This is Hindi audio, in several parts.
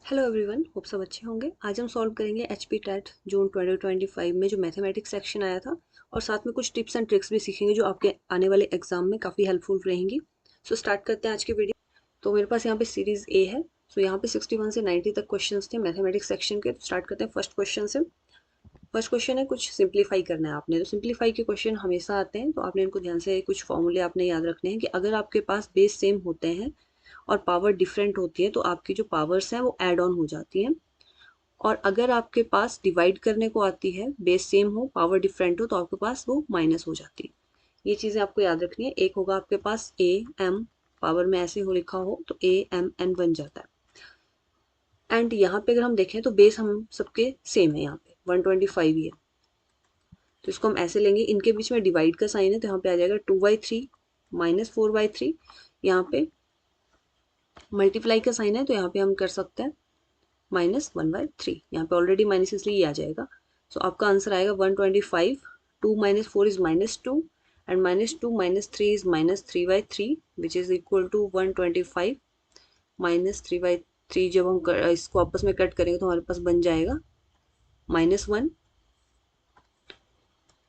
हेलो एवरीवन, होप सब अच्छे होंगे। आज हम सॉल्व करेंगे एचपी टेट जून 2025 में जो मैथमेटिक्स सेक्शन आया था, और साथ में कुछ टिप्स एंड ट्रिक्स भी सीखेंगे जो आपके आने वाले एग्जाम में काफ़ी हेल्पफुल रहेंगी। सो स्टार्ट करते हैं आज की वीडियो। तो मेरे पास यहाँ पे सीरीज ए है। सो यहाँ पे 61 से 90 तक क्वेश्चन थे मैथमेटिक्स सेक्शन के। स्टार्ट करते हैं फर्स्ट क्वेश्चन से। फर्स्ट क्वेश्चन है, कुछ सिंप्लीफाई करना है आपने। तो सिंप्लीफाई के क्वेश्चन हमेशा आते हैं, तो आपने इनको ध्यान से कुछ फॉर्मूले आपने याद रखने हैं कि अगर आपके पास बेस सेम होते हैं और पावर डिफरेंट होती है तो आपकी जो पावर्स हैं वो ऐड ऑन हो जाती हैं। और अगर आपके पास डिवाइड करने को आती है, बेस सेम हो पावर डिफरेंट हो, तो आपके पास वो माइनस हो जाती है। ये चीज़ें आपको याद रखनी है। एक होगा आपके पास ए एम, पावर में ऐसे हो लिखा हो तो ए एम एन बन जाता है। एंड यहाँ पे अगर हम देखें तो बेस हम सबके सेम है, यहाँ पे 125 ही है, तो इसको हम ऐसे लेंगे। इनके बीच में डिवाइड का साइन है, तो यहाँ पे आ जाएगा 2/3 माइनस 4/3। यहाँ पे मल्टीप्लाई का साइन है, तो यहाँ पे हम कर सकते हैं -1/3। यहाँ पे ऑलरेडी माइनस इसलिए ये आ जाएगा। सो आपका आंसर आएगा 125। 2 - 4 is -2 and -2 - 3 is -3/3 which is equal to 125 -3/3। जब हम इसको आपस में कट करेंगे तो हमारे पास बन जाएगा -1,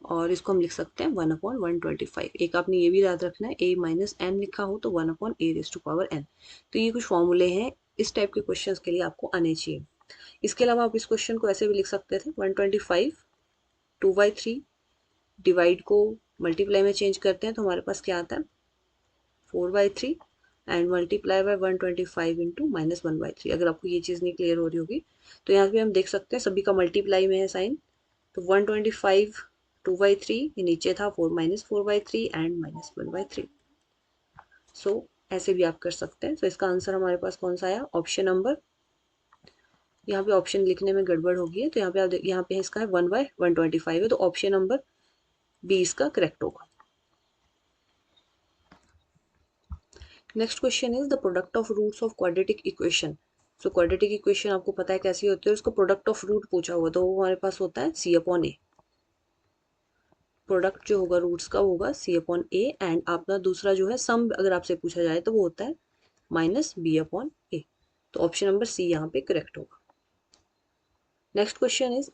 और इसको हम लिख सकते हैं 1/125। एक आपने ये भी याद रखना है, a - n लिखा हो तो 1/a⁴n। तो ये कुछ फॉर्मूले हैं, इस टाइप के क्वेश्चंस के लिए आपको आने चाहिए। इसके अलावा आप इस क्वेश्चन को ऐसे भी लिख सकते थे, 125 2/3 डिवाइड को मल्टीप्लाई में चेंज करते हैं तो हमारे पास क्या आता है 4/3 एंड मल्टीप्लाई बाय 125 इंटू -1/3। अगर आपको ये चीज़ नहीं क्लियर हो रही होगी तो यहाँ पे हम देख सकते हैं सभी का मल्टीप्लाई में है साइन। तो 125 2/3, ये नीचे था 4 - 4/3 एंड -1/3। सो ऐसे भी आप कर सकते हैं। तो इसका आंसर हमारे पास कौन सा आया, ऑप्शन नंबर, यहाँ पे ऑप्शन लिखने में गड़बड़ होगी है, तो यहाँ पे आप यहाँ पे इसका है 1/125 है, तो ऑप्शन नंबर बी इसका करेक्ट होगा। Next question is the product of roots of quadratic equation. So quadratic equation आपको पता है कैसी होती है, उसको प्रोडक्ट ऑफ रूट पूछा हुआ तो वो हमारे पास होता है C/A। प्रोडक्ट जो होगा रूट्स का वो होगा C/A, एंड आपका दूसरा जो है सम अगर आपसे पूछा जाए तो वो होता है -B/A। तो ऑप्शन नंबर सी यहाँ पे करेक्ट होगा। Next question is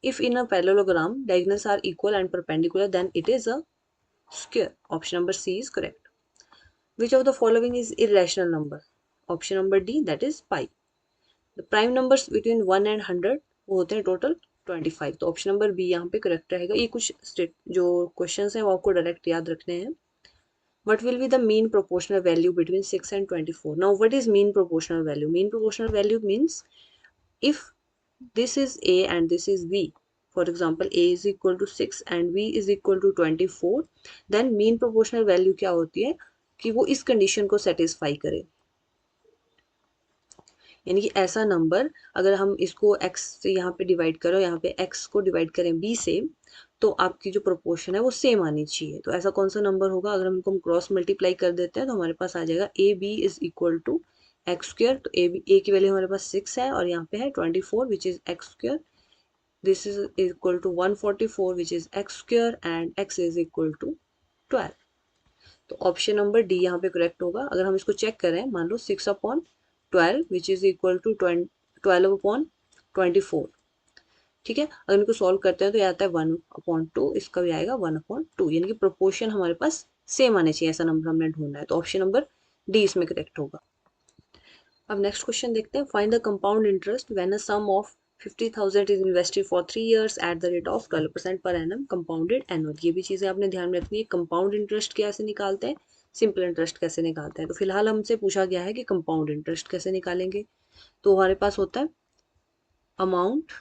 if in a parallelogram diagonals are equal and perpendicular then it is a square. Option number C is correct. Which of the following is irrational number? Option number D, that is pi. The prime numbers between 1 and 100 वो होते हैं टोटल 25। तो ऑप्शन नंबर बी यहाँ पे करेक्ट रहेगा। ये कुछ जो क्वेश्चन हैं वो आपको डायरेक्ट याद रखने हैं। What will be the mean proportional value between 6 and 24? Now what is mean proportional value? Mean proportional value means if this is A and this is B, for example A is equal to 6 and B is equal to 24, then mean proportional value क्या होती है कि वो इस कंडीशन को सेटिस्फाई करे। यानी कि ऐसा नंबर अगर हम इसको x से यहाँ पे डिवाइड करो, यहाँ पे x को डिवाइड करें b से, तो आपकी जो प्रोपोर्शन है वो सेम आनी चाहिए। तो ऐसा कौन सा नंबर होगा, अगर हम क्रॉस मल्टीप्लाई कर देते हैं तो हमारे पास आ जाएगा AB is equal to x²। तो ए की वैल्यू हमारे पास 6 है और यहाँ पे है 24 which is x²। This is equal to 144 which is x² and x is equal to 12। तो ऑप्शन नंबर डी यहाँ पे करेक्ट होगा। अगर हम इसको चेक करें, मान लो 6/12 विच इज इक्वल टू 12/24। ठीक है, अगर इनको सॉल्व करते हैं तो यह आता है 1/2, इसका भी आएगा 1/2, यानी कि प्रोपोर्शन हमारे पास सेम आने चाहिए, ऐसा नंबर हमने ढूंढना है। तो ऑप्शन नंबर डी इसमें करेक्ट होगा। अब नेक्स्ट क्वेश्चन देखते हैं, find the compound interest when a sum of 50,000 is invested for 3 years at the rate of 12% per annum compounded annual. ये भी चीज़ें आपने ध्यान में रखनी है। कंपाउंड इंटरेस्ट कैसे निकालते हैं, सिंपल इंटरेस्ट कैसे निकालते हैं। तो फिलहाल हमसे पूछा गया है कि कंपाउंड इंटरेस्ट कैसे निकालेंगे। तो हमारे पास होता है अमाउंट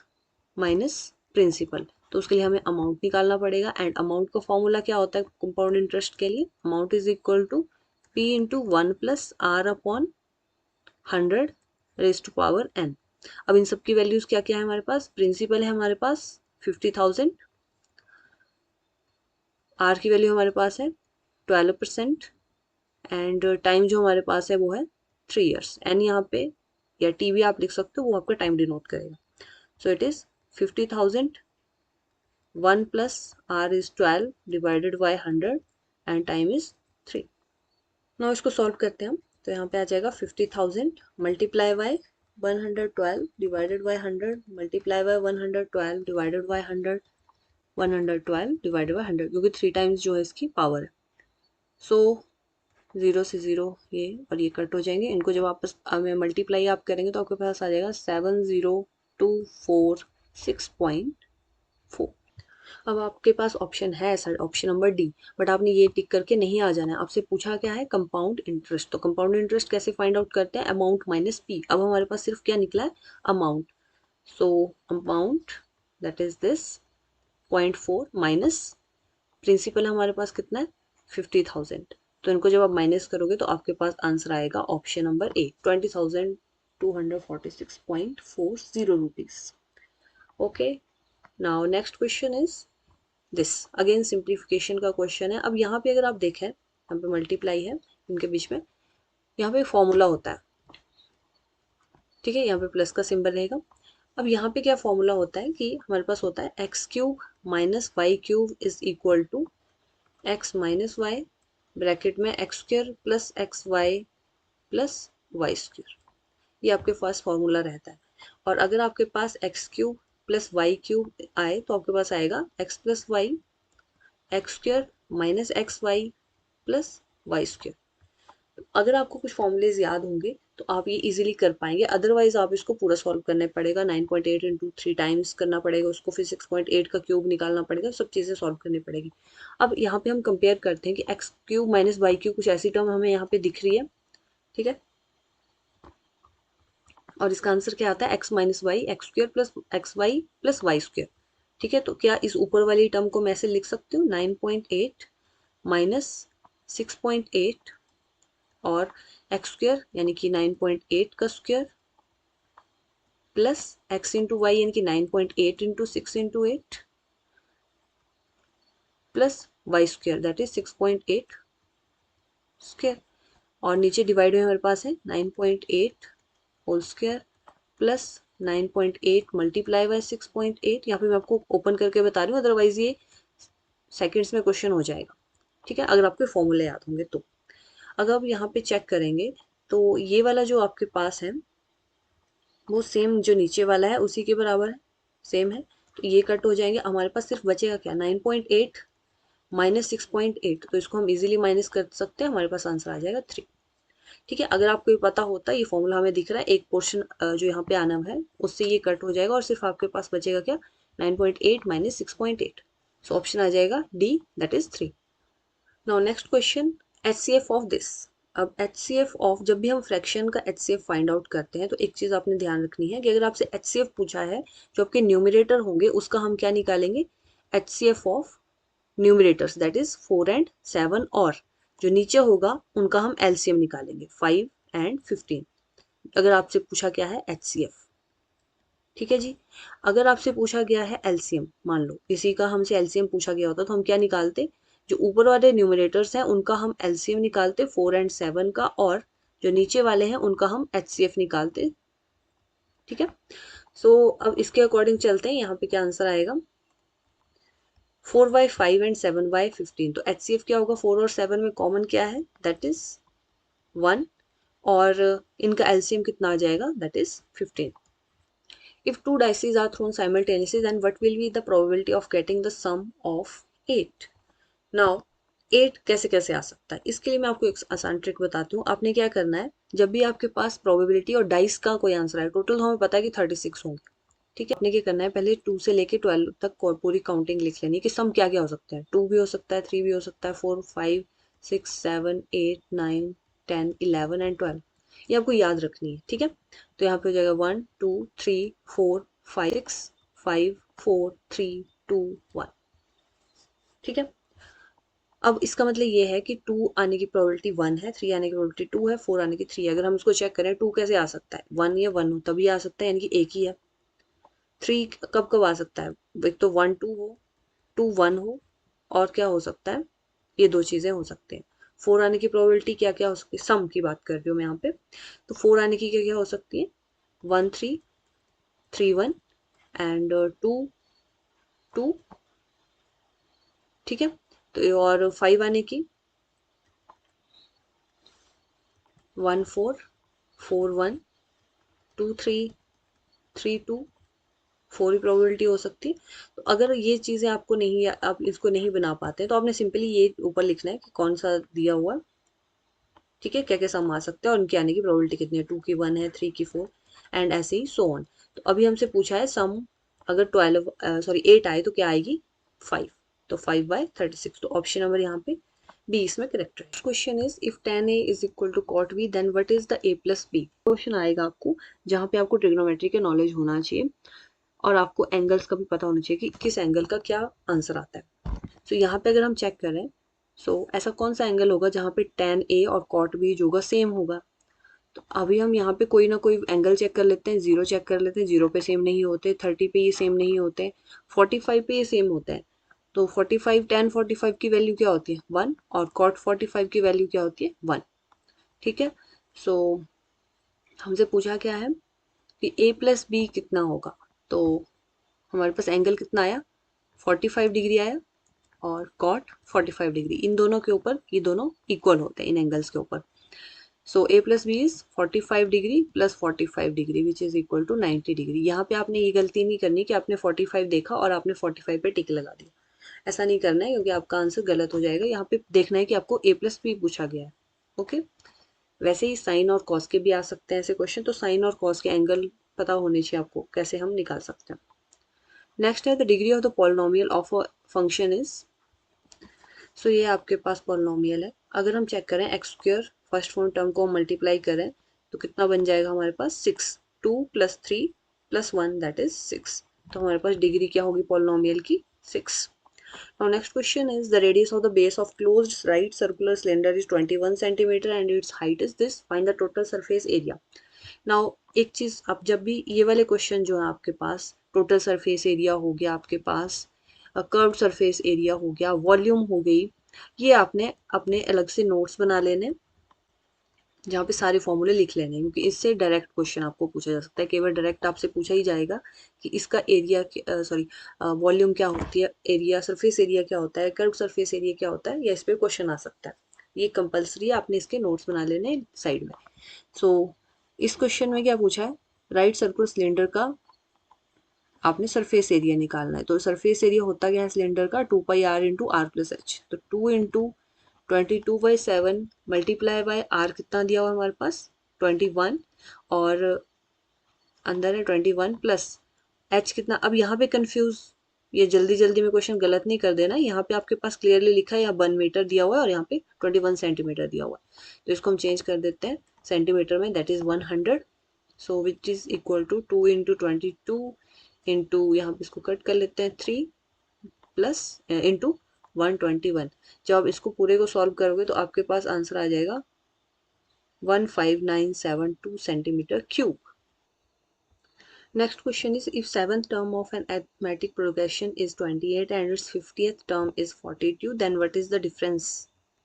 माइनस प्रिंसिपल। तो उसके लिए हमें अमाउंट निकालना पड़ेगा, एंड अमाउंट का फॉर्मूला क्या होता है कंपाउंड इंटरेस्ट के लिए, amount is equal to P into 1 + R/100 raise to power n। अब इन सब की वैल्यूज क्या क्या है हमारे पास, प्रिंसिपल है हमारे पास 50,000, R की वैल्यू हमारे पास है 12%, एंड टाइम जो हमारे पास है वो है 3 years। एन यहाँ पे या टी भी आप लिख सकते हो, वो आपका टाइम डिनोट करेगा। सो it is 50,000, 1 + R is 12 divided by 100 and time is 3। Now इसको सॉल्व करते हैं हम। तो यहाँ पे आ जाएगा 50,000 multiply by 112 divided by 100 multiply by 112 divided by 100 112 divided by 100 क्योंकि 3 टाइम्स जो है इसकी पावर है। सो 0 से 0 ये और ये कट हो जाएंगे। इनको जब वापस में मल्टीप्लाई आप करेंगे तो आपके पास आ जाएगा 70,246.4। अब आपके पास ऑप्शन है sir option number D, but आपने ये टिक करके नहीं आ जाना है। आपसे पूछा क्या है कंपाउंड इंटरेस्ट, तो कंपाउंड इंटरेस्ट कैसे फाइंड आउट करते हैं, अमाउंट माइनस पी। अब हमारे पास सिर्फ क्या निकला है amount, so amount that is this 0.4 minus principal हमारे पास कितना है 50,000। तो इनको जब आप माइनस करोगे तो आपके पास आंसर आएगा option number A 20,246.40 rupees. Okay, now next question is this, again simplification का क्वेश्चन है। अब यहाँ पे अगर आप देखें, यहाँ पे मल्टीप्लाई है इनके बीच में, यहाँ पे फॉर्मूला होता है, ठीक है, यहाँ पे प्लस का सिंबल रहेगा। अब यहाँ पे क्या फॉर्मूला होता है कि हमारे पास होता है x cube minus Y cube is equal to x minus y bracket में x square plus x Y plus Y square, ये आपके पास फॉर्मूला रहता है। और अगर आपके पास x cube plus Y cube आए तो आपके पास आएगा x plus y x square minus x Y plus Y square. अगर आपको कुछ फॉर्मूलेज याद होंगे तो आप ये इजीली कर पाएंगे, अदरवाइज आप इसको पूरा सॉल्व करना पड़ेगा। 9.8 इंटू 3 टाइम्स करना पड़ेगा उसको, फिर 6.8 का क्यूब निकालना पड़ेगा, सब चीज़ें सॉल्व करनी पड़ेगी। अब यहाँ पे हम कंपेयर करते हैं कि X cube minus Y cube कुछ ऐसी टर्म हमें यहाँ पे दिख रही है, ठीक है, और इसका आंसर क्या आता है X minus Y x square plus x Y plus Y square, ठीक है। तो क्या इस ऊपर वाली टर्म को मैं ऐसे लिख सकती हूँ 9.8 माइनस 6.8 और एक्स स्क्र यानी कि 9.8 का square plus X into Y यानी कि 9.8 into 6 into 8 plus Y square that is 6.8 square, और नीचे डिवाइड में हमारे पास है 9.8 whole square plus 9.8 multiply by 6.8। यहाँ पे मैं आपको ओपन करके बता रही हूँ, अदरवाइज ये सेकेंड्स में क्वेश्चन हो जाएगा, ठीक है, अगर आपके फॉर्मूले याद होंगे तो। अगर आप यहाँ पे चेक करेंगे तो ये वाला जो आपके पास है वो सेम जो नीचे वाला है उसी के बराबर है, सेम है, तो ये कट हो जाएंगे। हमारे पास सिर्फ बचेगा क्या 9.8 माइनस 6.8, तो इसको हम इजीली माइनस कर सकते हैं, हमारे पास आंसर आ जाएगा 3, ठीक है। अगर आपको ये पता होता ये फॉर्मूला हमें दिख रहा है, एक पोर्शन जो यहाँ पे आना है उससे ये कट हो जाएगा और सिर्फ आपके पास बचेगा क्या 9.8 माइनस 6.8, सो ऑप्शन आ जाएगा D that is 3। Now next question HCF of this. अब HCF ऑफ, जब भी हम फ्रैक्शन का HCF फाइंड आउट करते हैं तो एक चीज आपने ध्यान रखनी है कि अगर आपसे HCF पूछा है जो आपके न्यूमरेटर होंगे उसका हम क्या निकालेंगे HCF of numerators that is 4 and 7, और जो नीचे होगा उनका हम LCM निकालेंगे 5 एंड 15, अगर आपसे पूछा क्या है HCF, ठीक है जी। अगर आपसे पूछा गया है LCM, मान लो इसी का हमसे LCM पूछा गया होता तो हम क्या निकालते, जो ऊपर वाले न्यूमरेटर्स हैं उनका हम LCM निकालते 4 एंड 7 का, और जो नीचे वाले हैं उनका हम HCF निकालते, ठीक है। सो अब इसके अकॉर्डिंग चलते हैं, यहाँ पे क्या आंसर आएगा 4/5 एंड 7/15। तो HCF क्या होगा 4 और 7 में कॉमन क्या है दैट इज 1, और इनका LCM कितना आ जाएगा that is 15। If two dices are thrown simultaneously, then what will be the probability of getting the sum of 8? Now 8 कैसे कैसे आ सकता है, इसके लिए मैं आपको एक आसान ट्रिक बताती हूँ। आपने क्या करना है, जब भी आपके पास प्रोबेबिलिटी और डाइस का कोई आंसर है, टोटल हमें पता है कि 36 होंगे, ठीक है। आपने क्या करना है पहले 2 से लेके 12 तक पूरी काउंटिंग लिख लेनी है कि सम क्या क्या हो सकता है। 2 भी हो सकता है, 3 भी हो सकता है, 4 5 6 7 8 9 10 11 एंड 12, ये आपको याद रखनी है, ठीक है। तो यहाँ पे हो जाएगा 1 2 3 4 5 6 5 4 3 2 1, ठीक है। अब इसका मतलब ये है कि 2 आने की प्रोबेबिलिटी 1 है, 3 आने की प्रोबेबिलिटी 2 है, 4 आने की 3 है। अगर हम इसको चेक करें 2 कैसे आ सकता है, 1 या 1 हो तभी आ सकता है, यानी कि एक ही है। 3 कब कब आ सकता है, एक तो 1 2 हो, 2 1 हो, और क्या हो सकता है, ये दो चीजें हो सकते हैं। 4 आने की प्रोबेबिलिटी क्या क्या हो सकती है, सम की बात कर रही हूँ मैं यहाँ पे, तो 4 आने की क्या क्या हो सकती है 1 3 3 1 एंड 2 2, ठीक है। तो और 5 आने की 1 4 4 1 2 3 3 2 4 ही प्रोबेबिलिटी हो सकती। तो अगर ये चीज़ें आपको नहीं, आप इसको नहीं बना पाते तो आपने सिंपली ये ऊपर लिखना है कि कौन सा दिया हुआ, ठीक है, क्या क्या सम आ सकते हैं और उनके आने की प्रोबेबिलिटी कितनी है, 2 की 1 है, 3 की 4 एंड ऐसे ही सो ऑन। तो अभी हमसे पूछा है सम अगर 8 आए तो क्या आएगी 5, तो 5/36, तो ऑप्शन नंबर यहाँ पे बी इसमें करेक्ट है। Question is if tan a is equal to cot b then what is the a plus b। Question आएगा आपको जहाँ पे आपको ट्रिग्नोमेट्री के नॉलेज होना चाहिए और आपको एंगल्स का भी पता होना चाहिए कि किस एंगल का क्या आंसर आता है। तो यहाँ पे अगर हम चेक करें, ऐसा कौन सा एंगल होगा जहाँ पे tan a और cot b जो होगा सेम होगा। तो अभी हम यहाँ पे कोई ना कोई एंगल चेक कर लेते हैं, जीरो चेक कर लेते हैं, जीरो पे सेम नहीं होते, 30 पे ये सेम नहीं होते, 45 पे ये सेम होते हैं। तो 45 tan 45 की वैल्यू क्या होती है 1 और cot 45 की वैल्यू क्या होती है 1, ठीक है। सो हमसे पूछा क्या है कि a प्लस बी कितना होगा। तो हमारे पास एंगल कितना आया 45 डिग्री आया और कॉट 45 डिग्री, इन दोनों के ऊपर ये दोनों इक्वल होते हैं इन एंगल्स के ऊपर। So a plus B is 45 degree plus 45 degree which is equal to 90 degree. यहाँ पे आपने ये गलती नहीं करनी कि आपने 45 देखा और आपने 45 पे टिक लगा दिया, ऐसा नहीं करना है क्योंकि आपका आंसर गलत हो जाएगा। यहाँ पे देखना है कि आपको a प्लस बी पूछा गया है, ओके। वैसे ही साइन और कॉस के भी आ सकते हैं ऐसे क्वेश्चन, तो साइन और कॉस के एंगल पता होने चाहिए आपको, कैसे हम निकाल सकते हैं। नेक्स्ट है the degree of the polynomial of a function is. So ये आपके पास पॉलिनोमियल है, अगर हम चेक करें x square first form term को मल्टीप्लाई करें तो कितना बन जाएगा हमारे पास 6, 2 + 3 + 1 दैट इज 6। तो हमारे पास डिग्री क्या होगी पॉलिनोमियल की 6। Now next question is the radius of the base of closed right circular cylinder is 21 centimeter and its height is this. Find the total surface area. Now एक चीज आप जब भी ये वाले क्वेश्चन जो है आपके पास टोटल सरफेस एरिया हो गया, आपके पास कर्व्ड सरफेस एरिया हो गया, वॉल्यूम हो गई, ये आपने अपने अलग से नोट्स बना लेने जहाँ पे सारे फॉर्मूले लिख लेने हैं, क्योंकि इससे डायरेक्ट क्वेश्चन आपको पूछा जा सकता है। केवल डायरेक्ट आपसे पूछा ही जाएगा कि इसका एरिया सॉरी वॉल्यूम क्या होती है, एरिया सरफेस एरिया क्या होता है, कर्व सरफेस एरिया क्या होता है, या इस पे क्वेश्चन आ सकता है। ये कंपलसरी है, आपने इसके नोट्स बना लेने साइड में। सो इस क्वेश्चन में क्या पूछा है, राइट सर्कुलर सिलेंडर का आपने सरफेस एरिया निकालना है। तो सरफेस एरिया होता क्या है सिलेंडर का 2πr into are plus H. तो 2 इंटू 22/7 मल्टीप्लाई बाय आर कितना दिया हुआ हमारे पास 21 और अंदर है 21 प्लस एच कितना। अब यहाँ पे कंफ्यूज, ये जल्दी जल्दी में क्वेश्चन गलत नहीं कर देना, यहाँ पे आपके पास क्लियरली लिखा है यहाँ 1 मीटर दिया हुआ है और यहाँ पे 21 सेंटीमीटर दिया हुआ है। तो इसको हम चेंज कर देते हैं सेंटीमीटर में, that is 100। So which is equal to 2 into 22 into यहाँ पे इसको कट कर लेते हैं 3 प्लस इंटू 121। जब आप इसको पूरे को सॉल्व करोगे तो आपके पास आंसर आ जाएगा 15972 centimetre cube. Next question is if seventh term of an arithmetic progression is 28 and its 50th term is 42 then what is the difference,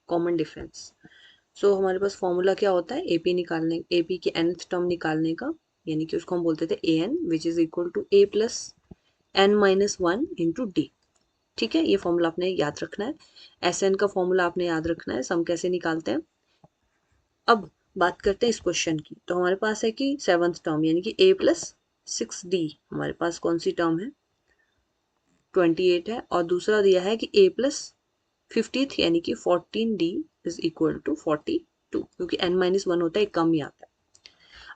common difference। So हमारे पास फॉर्मूला क्या होता है एपी निकालने, एपी की nth टर्म निकालने का, यानी कि उसको हम बोलते थे an which is equal to a plus n-1 into D. ठीक है, ये फॉर्मूला आपने याद रखना है, एस एन का फॉर्मूला आपने याद रखना है, सम कैसे निकालते हैं। अब बात करते हैं इस क्वेश्चन की। तो हमारे पास है कि सेवंथ टर्म यानी कि a प्लस 6d, हमारे पास कौन सी टर्म है 28 है, और दूसरा दिया है कि a प्लस 50th यानी कि 14d इज इक्वल टू 42, क्योंकि n-1 होता है कम ही आता है।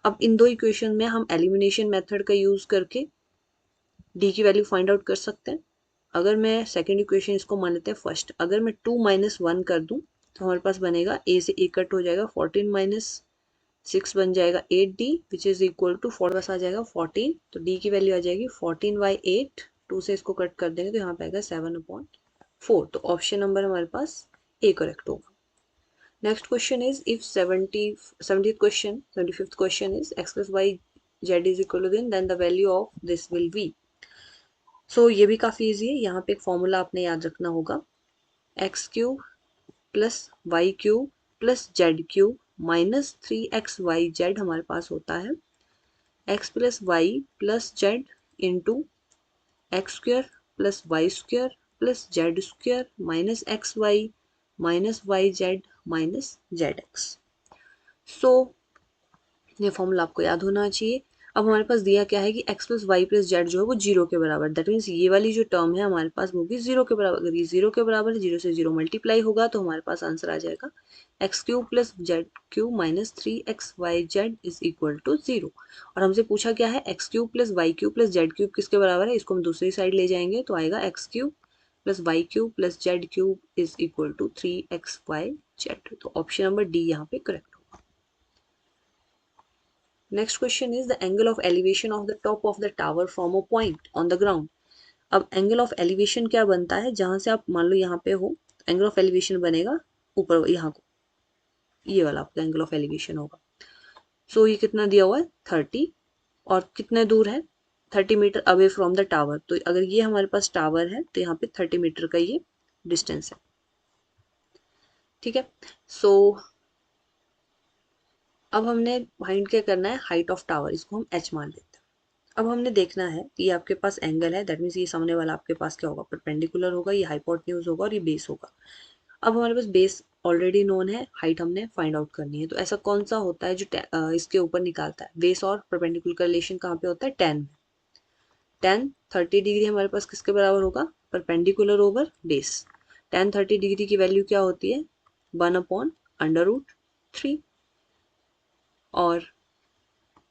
अब इन दो इक्वेशन में हम एलिमिनेशन मेथड का यूज करके d की वैल्यू फाइंड आउट कर सकते हैं। अगर मैं सेकेंड इक्वेशन इसको मान लेते हैं फर्स्ट, अगर मैं 2 - 1 कर दूं तो हमारे पास बनेगा a से a कट हो जाएगा 14 - 6 बन जाएगा 8d which is equal to 4 बस आ जाएगा 14। तो d की वैल्यू आ जाएगी 14/8, 2 से इसको कट कर देंगे तो यहाँ पे आएगा 7/4। तो ऑप्शन नंबर हमारे पास ए करेक्ट होगा। Next question is if 75th question is x + y z is equal to then the value of this will be. So ये भी काफ़ी ईजी है, यहाँ पे एक फॉर्मूला आपने याद रखना होगा, x³ + y³ + z³ minus 3xyz हमारे पास होता है x + y + z into x² + y² + z² minus xy minus yz minus zx। सो ये फॉर्मूला आपको याद होना चाहिए। अब हमारे पास दिया क्या है कि x plus Y plus Z जो है वो जीरो के बराबर, दैट मीन्स ये वाली जो टर्म है हमारे पास वो भी जीरो के बराबर। अगर ये जीरो के बराबर है, जीरो से जीरो मल्टीप्लाई होगा तो हमारे पास आंसर आ जाएगा X cube plus Z cube minus 3xyz is equal to zero. और हमसे पूछा क्या है, x cube plus Y cube plus Z cube किसके बराबर है, इसको हम दूसरी साइड ले जाएंगे तो आएगा X cube plus Y cube plus Z cube is equal to 3xyz। तो ऑप्शन नंबर डी यहाँ पे correct. Next question is the angle of elevation of the top of the tower from a point on the ground. अब एंगल ऑफ एलिवेशन क्या बनता है, जहां से आप मान लो यहाँ पे हो, एंगल ऑफ एलिवेशन बनेगा ऊपर यहाँ को, ये वाला आपका एंगल ऑफ एलिवेशन होगा। सो ये कितना दिया हुआ है 30, और कितने दूर है 30 metre away from the tower. तो अगर ये हमारे पास टावर है तो यहाँ पे 30 मीटर का ये डिस्टेंस है, ठीक है। सो अब हमने फाइंड क्या करना है, हाइट ऑफ टावर, इसको हम h मान लेते हैं। अब हमने देखना है कि ये आपके पास एंगल है, दैट मीन्स ये सामने वाला आपके पास क्या होगा, परपेंडिकुलर होगा, ये हाइपोटेन्यूज होगा और ये बेस होगा। अब हमारे पास बेस ऑलरेडी नोन है, हाइट हमने फाइंड आउट करनी है। तो ऐसा कौन सा होता है जो इसके ऊपर निकालता है, बेस और परपेंडिकुलर का रिलेशन कहाँ पे होता है, टेन। टेन 30 डिग्री हमारे पास किसके बराबर होगा, perpendicular over base. Ten 30 degree की वैल्यू क्या होती है, 1/√3। और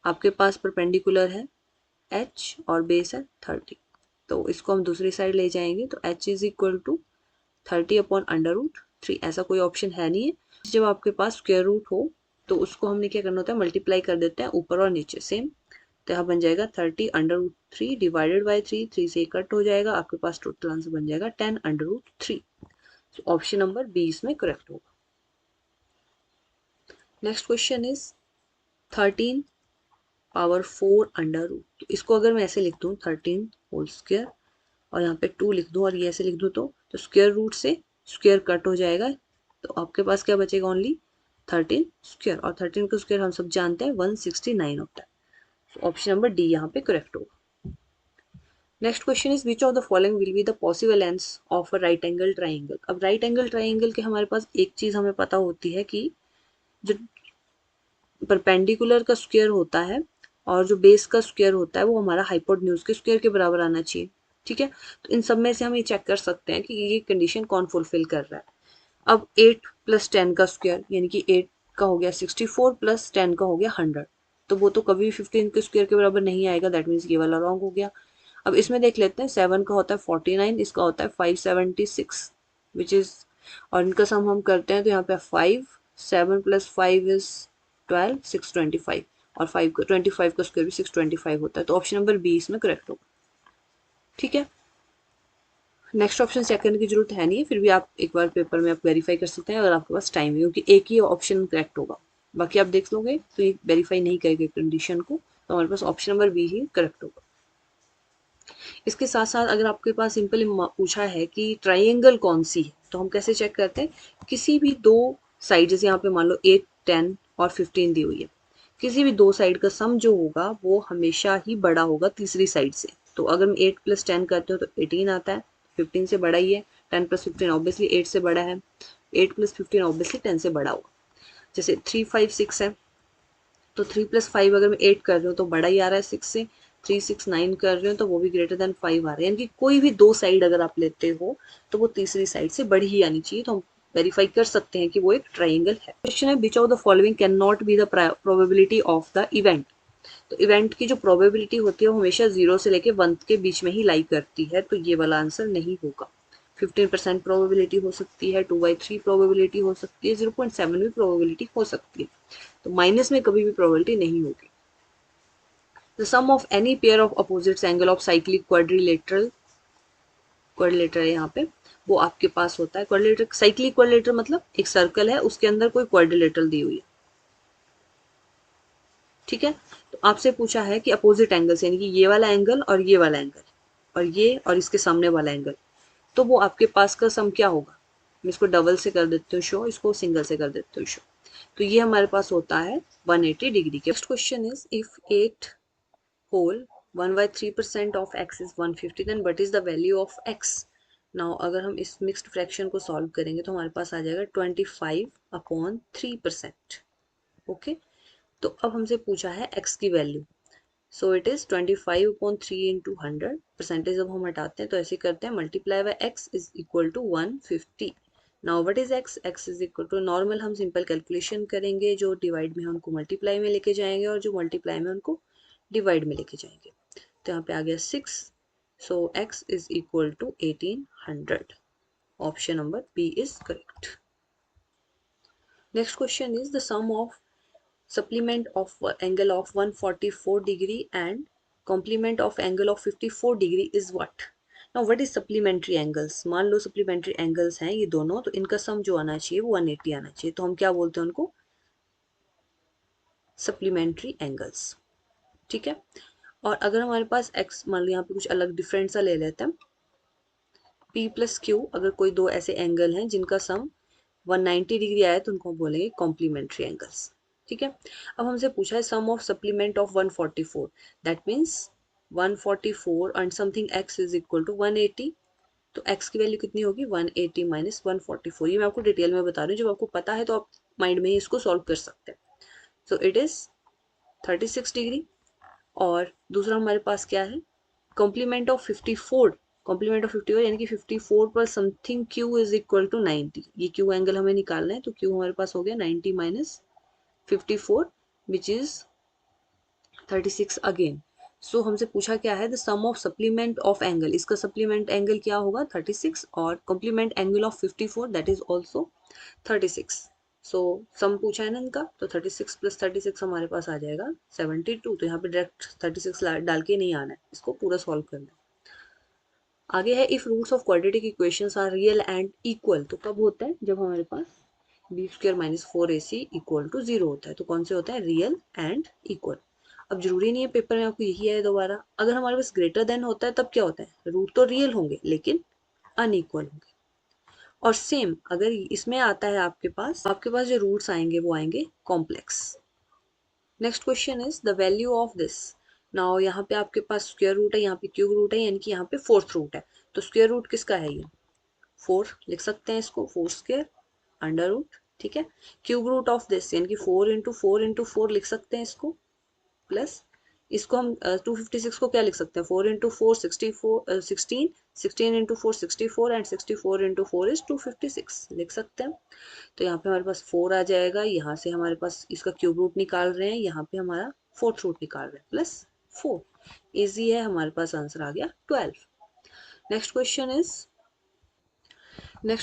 आपके पास परपेंडिकुलर है h और बेस है 30, तो इसको हम दूसरी साइड ले जाएंगे तो h इज इक्वल टू 30/√3। ऐसा कोई ऑप्शन है नहीं है। जब आपके पास स्क्वायर रूट हो तो उसको हमने क्या करना होता है, मल्टीप्लाई कर देते हैं ऊपर और नीचे सेम। तो यहाँ बन जाएगा 30/√3 डिवाइडेड बाई 3, 3 से कट हो जाएगा, आपके पास टोटल आंसर बन जाएगा 10/√3। ऑप्शन नंबर बी इसमें करेक्ट होगा। Next question is 13 power 4 under root. तो इसको अगर मैं ऐसे लिख दूँ 13 होल स्क्वायर और यहाँ पे 2 लिख दूँ और ये ऐसे लिख दूँ तो स्क्वायर रूट से स्क्वायर कट हो जाएगा, तो आपके पास क्या बचेगा, ओनली 13 स्क्वायर। और 13 का स्क्वायर हम सब जानते हैं 169 होता है। ऑप्शन नंबर डी यहाँ पे करेक्ट होगा। Next question is which of the following will be the possible lens of a right angle triangle. अब राइट एंगल ट्राइंगल के हमारे पास एक चीज हमें पता होती है कि जो परपेंडिकुलर का स्क्वायर होता है और जो बेस का स्क्वायर होता है वो हमारा हाइपोटेन्यूज के स्क्वायर के बराबर आना चाहिए, ठीक है। तो इन सब में से हम ये चेक कर सकते हैं कि ये कंडीशन कौन फुलफिल कर रहा है। अब 8 + 10 का स्क्वायर यानी कि 8 का हो गया 64 + 10 का हो गया 100, तो वो तो कभी 15 के स्क्वायर के बराबर नहीं आएगा, दैट मीन्स ये वाला रॉन्ग हो गया। अब इसमें देख लेते हैं, 7 का होता है 49, इसका होता है 576 विच इज, और इनका सम हम करते हैं तो यहाँ पे 5, 7 + 5 इज 12, 625, और 25 का स्क्वायर भी 625 होता है। तो ऑप्शन नंबर बी इसमें करेक्ट होगा, ठीक है। नेक्स्ट ऑप्शन चेक करने की जरूरत है नहीं है, फिर भी आप एक बार पेपर में आप वेरीफाई कर सकते हैं अगर आपके पास टाइम है, क्योंकि एक ही ऑप्शन करेक्ट होगा, बाकी आप देख लोगे तो ये वेरीफाई नहीं करेगा कंडीशन को, तो हमारे पास ऑप्शन नंबर बी ही करेक्ट होगा। इसके साथ साथ अगर आपके पास सिंपल पूछा है कि ट्राइंगल कौन सी है, तो हम कैसे चेक करते हैं, किसी भी दो साइड, जैसे यहाँ पे मान लो 8, 10 और 15 दी हुई है, किसी भी दो साइड का सम जो होगा वो हमेशा ही बड़ा होगा तीसरी साइड से। तो अगर हम 8 + 10 करते हो तो 18 आता है, 15 से बड़ा ही है, 10 + 15 ऑब्वियसली 8 से बड़ा है, 8 + 15 ऑब्वियसली 10 से बड़ा होगा। जैसे 3, 5, 6 है, तो 3 + 5 अगर मैं 8 कर रही हूँ तो बड़ा ही आ रहा है 6 से, 3, 6, 9 कर रही हूँ तो वो भी ग्रेटर देन 5 आ रहा है, यानी कि कोई भी दो साइड अगर आप लेते हो तो वो तीसरी साइड से बड़ी ही आनी चाहिए, तो हम वेरीफाई कर सकते हैं कि वो एक ट्राइंगल है। क्वेश्चन है which of the following can not be the probability of the event. तो इवेंट की जो प्रोबेबिलिटी होती है वो हमेशा 0 से लेके 1 के बीच में ही लाई करती है, तो ये वाला आंसर नहीं होगा। 15% प्रोबेबिलिटी हो सकती है, 2/3 प्रोबेबिलिटी हो सकती है, 0.7 भी प्रोबेबिलिटी हो सकती है, तो माइनस में कभी भी प्रोबेबिलिटी नहीं होगी। The sum of any pair of opposites angle of cyclic quadrilateral, quadrilateral है यहाँ पे, वो आपके पास होता है क्वाड्रिलेटर। साइक्लिक क्वाड्रिलेटर मतलब एक सर्कल है उसके अंदर कोई क्वाड्रिलेटरल दी हुई है, ठीक है। तो आपसे पूछा है कि अपोजिट एंगल्स यानी कि ये वाला एंगल और ये वाला एंगल और ये और इसके सामने वाला एंगल, तो वो आपके पास का सम क्या होगा। मैं इसको डबल से कर देती हूँ शो, इसको सिंगल से कर देती हूँ शो, तो ये हमारे पास होता है 180 डिग्री के। Next question is if 8 whole 1/3% of x is 150, then what is the value of x। Now अगर हम इस मिक्स्ड फ्रैक्शन को सॉल्व करेंगे तो हमारे पास आ जाएगा 25/3%, ओके। तो अब हमसे पूछा है x की value, so it is 25/3 into 100। Percentage जब हम हटाते हैं तो ऐसे करते हैं, multiply by X is equal to 150। Now what is X? X is equal to normal, हम सिंपल कैलकुलेशन करेंगे, जो डिवाइड में है उनको मल्टीप्लाई में लेके जाएंगे और जो मल्टीप्लाई में उनको डिवाइड में लेके जाएंगे। तो यहाँ पे आ गया 6, so x is equal to 1800। Option number B is correct. Next question is the sum of supplement of angle of 144 degree and complement of angle of 54 degree is what? Now what is supplementary angles? मान लो supplementary angles हैं ये दोनों, तो इनका सम जो आना चाहिए वो 180 आना चाहिए, तो हम क्या बोलते हैं उनको? supplementary angles। ठीक है। और अगर हमारे पास x, मान लो यहाँ पे कुछ अलग डिफरेंट सा ले लेते हैं, p प्लस क्यू, अगर कोई दो ऐसे एंगल हैं जिनका सम 190 डिग्री आया तो उनको बोलेंगे कॉम्प्लीमेंट्री एंगल्स। ठीक है। अब हमसे पूछा है sum of supplement of 144, that means 144 and something x is equal to 180। तो x की वैल्यू कितनी होगी? 180 माइनस 144। ये मैं आपको डिटेल में बता रही हूँ, जब आपको पता है तो आप माइंड में ही इसको सॉल्व कर सकते हैं। सो इट इज 36 डिग्री। और दूसरा हमारे पास क्या है? कॉम्प्लीमेंट ऑफ 54, कॉम्प्लीमेंट ऑफ 54 यानी कि 54 पर something q is equal to 90। ये q एंगल हमें निकालना है, तो q हमारे पास हो गया 90 minus 54 which is 36 again. So हमसे पूछा क्या है? The sum of supplement of angle, इसका सप्लीमेंट एंगल क्या होगा? 36, और complement angle of 54 that is also 36। So sum पूछा है ना इनका, तो 36 प्लस 36 हमारे पास आ जाएगा 72। तो यहाँ पे डायरेक्ट 36 डाल के नहीं आना है, इसको पूरा सॉल्व करना है। आगे है if roots of quadratic equations are real and equal, तो कब होता है? जब हमारे पास b square minus 4ac equal to 0 होता है। तो कौन से होता है? Real and equal. अब जरूरी नहीं है पेपर में आपको यही है दोबारा, अगर हमारे पास ग्रेटर देन होता है तब क्या होता है? रूट तो रियल होंगे लेकिन अनइक्वल होंगे। और सेम अगर इसमें आता है आपके पास जो रूट्स आएंगे वो आएंगे complex. Next question is the value of this. Now यहाँ पे आपके पास स्क्वायर रूट है, यहाँ पे क्यूब रूट है, यानी कि यहाँ पे फोर्थ रूट है। तो स्क्वायर रूट किसका है? ये 4 लिख सकते हैं इसको, 4 स्क्वायर अंडर रूट। ठीक है। क्यूब रूट ऑफ दिस यानी कि 4 लिख सकते हैं इसको, प्लस इसको हम 256 को क्या लिख सकते हैं? 4 × 4 64, 16, 16 × 4 64 एंड 64 × 4 इज 256 लिख सकते हैं। तो यहाँ पे हमारे पास 4 आ जाएगा, यहाँ से हमारे पास इसका क्यूब रूट निकाल रहे हैं, यहाँ पे हमारा फोर्थ रूट निकाल रहे हैं, प्लस 4। इजी है, हमारे पास आंसर आ गया 12। Next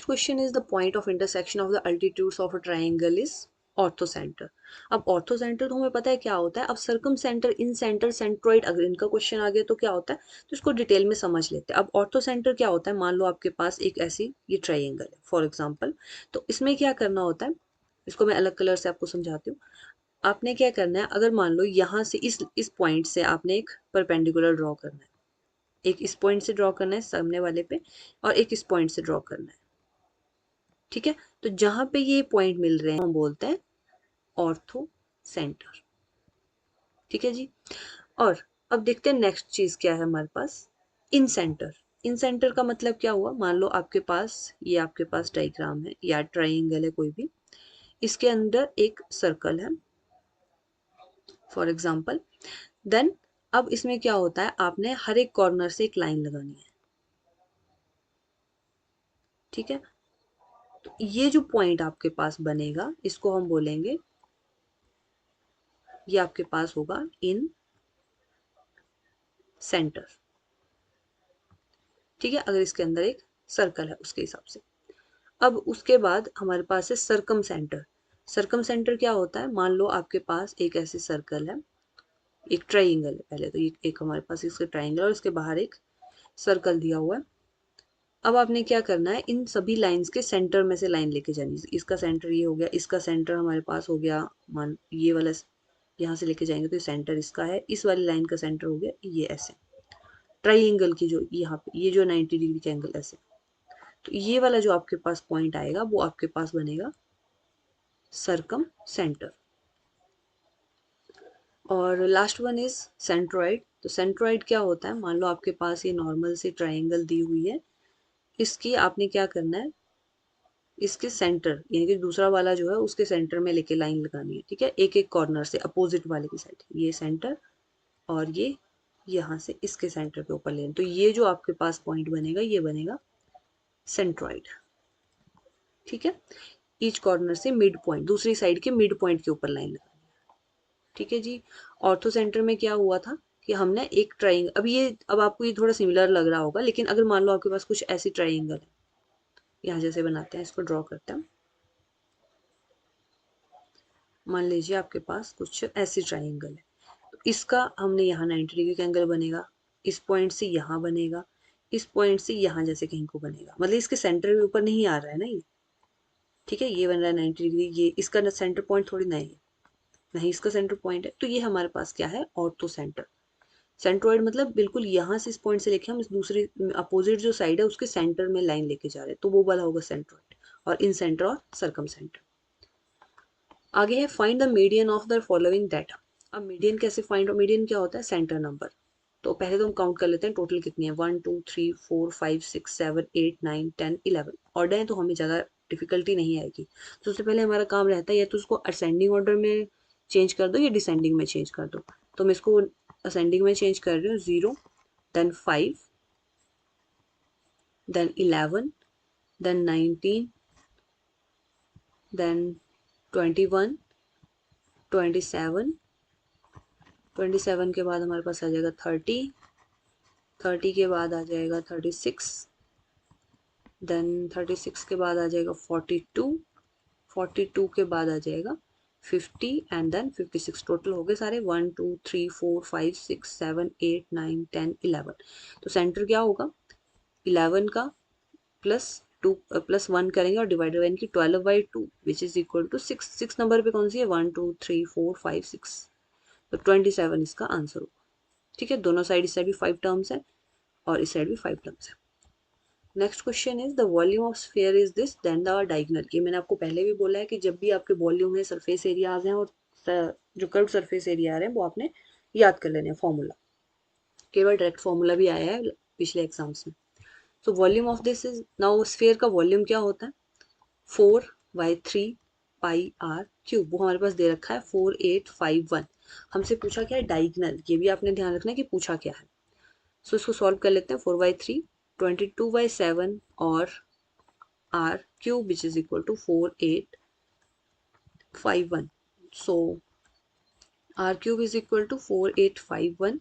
question is the point of intersection of the altitudes of a triangle is orthocentre. अब ऑर्थोसेंटर तो हमें पता है क्या होता है। अब सर्कम सेंटर, इन सेंटर, सेंट्रोइड, अगर इनका क्वेश्चन आ गया तो क्या होता है, तो इसको डिटेल में समझ लेते हैं। अब ऑर्थोसेंटर क्या होता है? मान लो आपके पास एक ऐसी ये ट्राइंगल है फॉर एग्जाम्पल, तो इसमें क्या करना होता है, इसको मैं अलग कलर से आपको समझाती हूँ। आपने क्या करना है, अगर मान लो यहाँ से इस पॉइंट से आपने एक परपेंडिकुलर ड्रॉ करना है, एक इस पॉइंट से ड्रॉ करना है सामने वाले पे, और एक इस पॉइंट से ड्रॉ करना है। ठीक है। तो जहां पे ये पॉइंट मिल रहे हैं हम बोलते हैं ऑर्थो सेंटर। ठीक है जी। और अब देखते हैं नेक्स्ट चीज क्या है हमारे पास, इन सेंटर। इन सेंटर का मतलब क्या हुआ? मान लो आपके पास डायग्राम है या ट्राइंगल है कोई भी, इसके अंदर एक सर्कल है फॉर एग्जाम्पल। देन अब इसमें क्या होता है, आपने हर एक कॉर्नर से एक लाइन लगानी है। ठीक है। तो ये जो पॉइंट आपके पास बनेगा इसको हम बोलेंगे, ये आपके पास होगा इन सेंटर। ठीक है। अगर इसके अंदर एक सर्कल है उसके हिसाब से। अब उसके बाद हमारे पास है सर्कम सेंटर। सर्कम सेंटर क्या होता है? मान लो आपके पास एक ऐसे सर्कल है, एक ट्राइंगल है, पहले तो ये एक हमारे पास इसका ट्राइंगल और इसके बाहर एक सर्कल दिया हुआ है। अब आपने क्या करना है, इन सभी लाइंस के सेंटर में से लाइन लेके जानी है। इसका सेंटर ये हो गया, इसका सेंटर हमारे पास हो गया, मान ये वाला यहाँ से लेके जाएंगे तो ये सेंटर इसका है, इस वाली लाइन का सेंटर हो गया ये, ऐसे ट्राइंगल की जो यहाँ पे ये जो 90 डिग्री का एंगल ऐसे। तो ये वाला जो आपके पास पॉइंट आएगा वो आपके पास बनेगा सर्कम सेंटर। और लास्ट वन इज सेंट्रॉइड। तो सेंट्रॉइड क्या होता है? मान लो आपके पास ये नॉर्मल सी ट्राइंगल दी हुई है, इसकी आपने क्या करना है, इसके सेंटर यानी कि दूसरा वाला जो है उसके सेंटर में लेके लाइन लगानी है। ठीक है। एक एक कॉर्नर से अपोजिट वाले की साइड, ये सेंटर और ये यहाँ से इसके सेंटर के ऊपर लेना। तो ये जो आपके पास पॉइंट बनेगा ये बनेगा सेंट्रॉइड। ठीक है, ईच कॉर्नर से मिड पॉइंट, दूसरी साइड के मिड पॉइंट के ऊपर लाइन लगानी है। ठीक है जी। ऑर्थो सेंटर में क्या हुआ था कि हमने एक ट्राइंगल, अब आपको ये थोड़ा सिमिलर लग रहा होगा, लेकिन अगर मान लो आपके पास कुछ ऐसी ट्राइंगल है, यहाँ जैसे बनाते हैं, इसको ड्रॉ करते हैं। मान लीजिए आपके पास कुछ ऐसी ट्राइंगल है, तो इसका हमने यहाँ 90 डिग्री का एंगल बनेगा, इस पॉइंट से यहाँ बनेगा, इस पॉइंट से यहाँ जैसे कहीं को बनेगा, मतलब इसके सेंटर के ऊपर नहीं आ रहा है ना ये। ठीक है, ये बन रहा है 90 डिग्री, ये इसका सेंटर पॉइंट थोड़ी ना है, नहीं इसका सेंटर पॉइंट है, तो ये हमारे पास क्या है, ऑर्थो सेंटर। सेंट्रोइड मतलब बिल्कुल यहाँ से इस पॉइंट से लेके हम इस दूसरी अपोजिट जो साइड है उसके सेंटर में लाइन लेके जा रहे हैं, तो वो वाला होगा सेंट्रोइड। और इन सेंटर और सरकम सेंटर। आगे है find the median of the following data. अब मीडियन कैसे फाइंड, मीडियन क्या होता है, सेंटर नंबर। तो पहले तो हम काउंट कर लेते हैं टोटल कितनी है, 1 2 3 4 5 6 7 8 9 10 11। ऑर्डर है तो हमें ज़्यादा डिफिकल्टी नहीं आएगी। तो सबसे पहले हमारा काम रहता है या तो उसको असेंडिंग ऑर्डर में चेंज कर दो या डिसेंडिंग में चेंज कर दो। तो मैं इसको असेंडिंग में चेंज कर रही हूँ, 0 then 5 then 11 then 19 then 21 27 27 के बाद हमारे पास आ जाएगा 30 30 के बाद आ जाएगा 36 देन 36 के बाद आ जाएगा 42 42 के बाद आ जाएगा 50 एंड देन 56। टोटल हो गए सारे 1 2 3 4 5 6 7 8 9 10 11। तो सेंटर क्या होगा, 11 का प्लस 2 प्लस 1 करेंगे और डिवाइडेड बाई इनकी 12/2 which is equal to 6। 6 number पे कौन सी है, 1 2 3 4 5 6, तो 27 इसका आंसर होगा। ठीक है, दोनों साइड, इस साइड भी 5 टर्म्स है और इस साइड भी 5 टर्म्स है। Next question is the volume of sphere is this then the diagonal. ये मैंने आपको पहले भी बोला है कि जब भी आपके वॉल्यूम है, सरफेस एरियाज हैं और जो कर्व सरफेस एरिया आ रहे हैं वो आपने याद कर लेने हैं फॉर्मूला। केवल डायरेक्ट फॉर्मूला भी आया है पिछले एग्जाम्स में। तो volume of this is, now sphere का वॉल्यूम क्या होता है, 4/3 पाई आर क्यूब। वो हमारे पास दे रखा है 4851। हमसे पूछा क्या है, डायगोनल। ये भी आपने ध्यान रखना है कि पूछा क्या है। सो इसको सॉल्व कर लेते हैं। 4/3 22/7 और R cube which is equal to 4851। So R cube is equal to 4851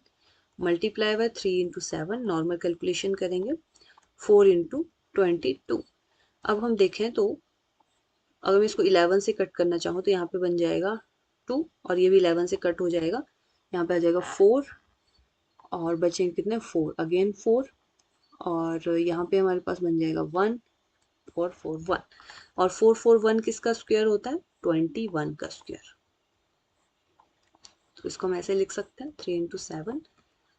multiply by 3 into 7, normal calculation करेंगे, 4 इंटू 22। अब हम देखें तो अगर मैं इसको 11 से कट करना चाहूँ तो यहाँ पे बन जाएगा 2 और ये भी 11 से कट हो जाएगा, यहाँ पे आ जाएगा 4 और बचेंगे कितने, 4 अगेन 4 और यहाँ पे हमारे पास बन जाएगा 1 और 4 1 और 4 4 1 किसका स्क्वायर होता है, 21 का स्क्वायर। तो इसको हम ऐसे लिख सकते हैं 3 इंटू 7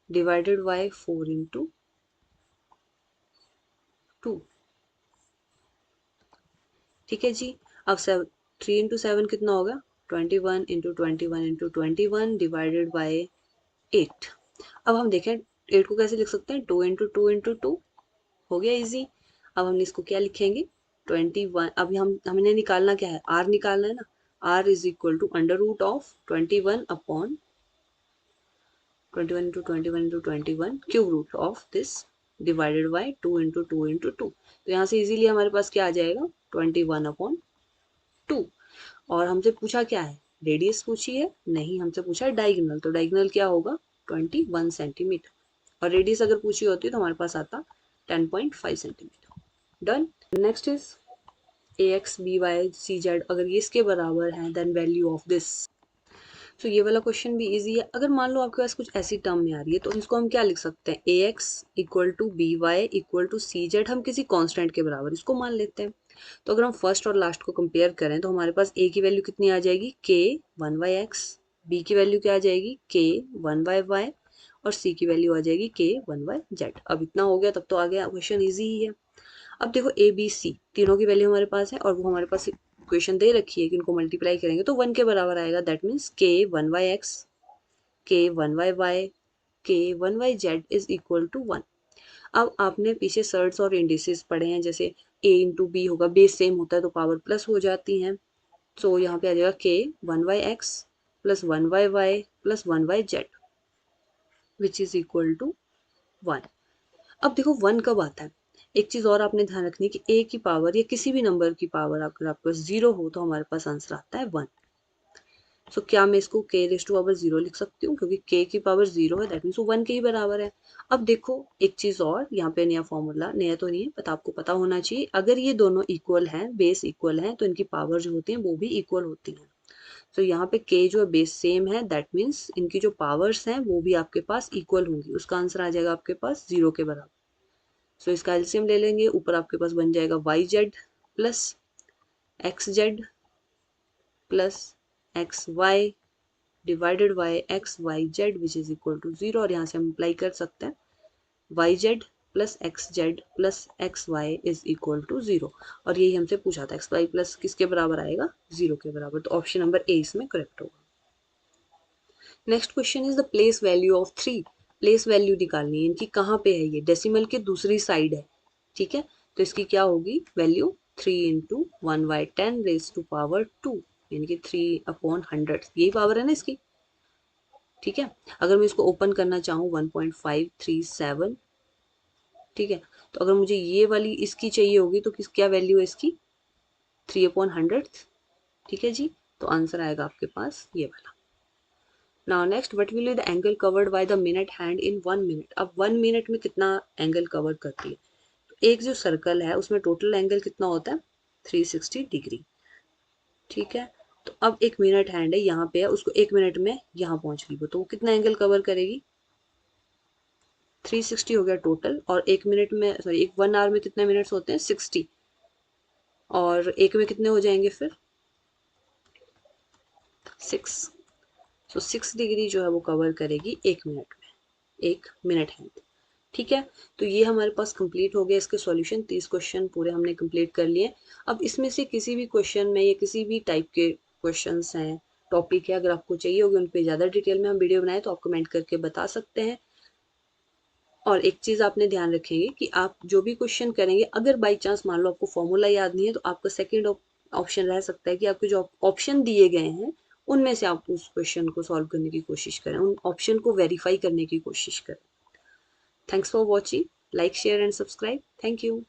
डिवाइडेड बाई 4 इंटू 2। ठीक है जी। अब 3 इंटू 7 कितना होगा, 21 इंटू 21 इंटू 21 डिवाइडेड बाई 8। अब हम देखें 8 को कैसे लिख सकते हैं, 2 इंटू 2 इंटू 2, हो गया इजी। अब हम इसको क्या लिखेंगे, 21। अब हम हमने निकालना क्या है, आर निकालना है ना। R is equal to under root of 21 upon 21 into 21 into 21 cube root of this divided by 2 into 2 into 2। तो यहाँ से इजीली हमारे पास क्या आ जाएगा, 21/2। और हमसे पूछा क्या है, रेडियस पूछी है, नहीं हमसे पूछा है डायगोनल। तो डायगोनल क्या होगा, 21 सेंटीमीटर। और रेडियस अगर पूछी होती तो हमारे पास आता 10.5 centimetre. Done. Next is AX BY CZ, अगर ये इसके बराबर है देन वैल्यू ऑफ दिस। तो ये वाला क्वेश्चन भी इजी है। अगर मान लो आपके पास कुछ ऐसी टर्म में आ रही है तो इसको हम क्या लिख सकते हैं, AX equal to BY equal to CZ, हम किसी कांस्टेंट के बराबर इसको मान लेते हैं। तो अगर हम फर्स्ट और लास्ट को कंपेयर करें तो हमारे पास A की वैल्यू कितनी आ जाएगी, K 1/x, B की वैल्यू क्या आ जाएगी, K 1/y और C की वैल्यू आ जाएगी K 1/z। अब इतना हो गया, तब तो आ गया क्वेश्चन ईजी ही है। अब देखो ABC तीनों की वैल्यू हमारे पास है और वो हमारे पास इक्वेशन दे रखी है कि उनको मल्टीप्लाई करेंगे तो 1 के बराबर आएगा। That means K 1/x K 1/y K 1/z is equal to 1। अब आपने पीछे सर्ट्स और इंडिसेस पढ़े हैं, जैसे A इंटू बी होगा, बेस सेम होता है तो पावर प्लस हो जाती हैं। सो यहाँ पे आ जाएगा K 1/x plus 1/y plus 1/z। Which is equal to 1। अब देखो 1 कब आता है, एक चीज और आपने ध्यान रखनी है कि a की पावर या किसी भी नंबर की पावर अगर आपके पास 0 हो तो हमारे पास आंसर आता है 1। सो क्या मैं इसको k रेज टू पावर 0 लिख सकती हूँ, क्योंकि k की पावर 0 है दैट मीन्स वो 1 के ही बराबर है। अब देखो एक चीज और, यहाँ पे नया फॉर्मूला, नया तो नहीं है बट आपको पता होना चाहिए, अगर ये दोनों इक्वल हैं, बेस इक्वल हैं, तो इनकी पावर जो होती है वो भी इक्वल होती है। तो यहाँ पे k जो है बेस सेम है, दैट मीन्स इनकी जो पावर्स हैं वो भी आपके पास इक्वल होंगी। उसका आंसर आ जाएगा आपके पास 0 के बराबर। सो इसका एलसीएम ले लेंगे, ऊपर आपके पास बन जाएगा Y Z plus X Z plus x Y divided by X Y Z which is equal to 0। और यहाँ से हम अप्लाई कर सकते हैं Y Z plus X Z plus x Y is equal to 0। और यही हमसे पूछा था, एक्स वाई प्लस किसके बराबर आएगा, 0 के बराबर। तो ऑप्शन नंबर ए इसमें करेक्ट होगा। Next question is the place value of 3। Place value निकालनी है, इनकी कहाँ पे है, ये डेसिमल के दूसरी साइड है, ठीक है। तो इसकी क्या होगी value, 3 into 1/10 raise to power 2, यानी कि 3/100, यही पावर है ना इसकी, ठीक है। अगर मैं इसको ओपन करना चाहूँ 1.537, ठीक है। तो अगर मुझे ये वाली इसकी चाहिए होगी तो किस क्या वैल्यू है इसकी, 3/100, ठीक है जी। तो आंसर आएगा आपके पास ये वाला। Now next, what will be the angle covered by the minute hand in 1 minute. अब 1 मिनट में कितना एंगल कवर करती है, तो एक जो सर्कल है उसमें टोटल एंगल कितना होता है, 360 डिग्री, ठीक है। तो अब एक मिनट हैंड है यहाँ पे है, उसको 1 मिनट में यहाँ पहुंच रही हो, तो वो कितना एंगल कवर करेगी, 360 हो गया टोटल। और 1 मिनट में, सॉरी, एक 1 आवर में कितने मिनट्स होते हैं, 60, और एक में कितने हो जाएंगे फिर, 6। सो 6 डिग्री जो है वो कवर करेगी 1 मिनट में, 1 मिनट है, ठीक है। तो ये हमारे पास कंप्लीट हो गया इसके सॉल्यूशन, 30 क्वेश्चन पूरे हमने कंप्लीट कर लिए। अब इसमें से किसी भी क्वेश्चन में या किसी भी टाइप के क्वेश्चंस हैं, टॉपिक है, अगर आपको चाहिए होगी उन पे ज़्यादा डिटेल में हम वीडियो बनाए तो आप कमेंट करके बता सकते हैं। और एक चीज़ आपने ध्यान रखेंगे कि आप जो भी क्वेश्चन करेंगे, अगर बाई चांस मान लो आपको फॉर्मूला याद नहीं है, तो आपका सेकंड ऑप्शन रह सकता है कि आपके जो ऑप्शन दिए गए हैं उनमें से आप उस क्वेश्चन को सॉल्व करने की कोशिश करें, उन ऑप्शन को वेरीफाई करने की कोशिश करें। Thanks for watching, like share and subscribe, thank you.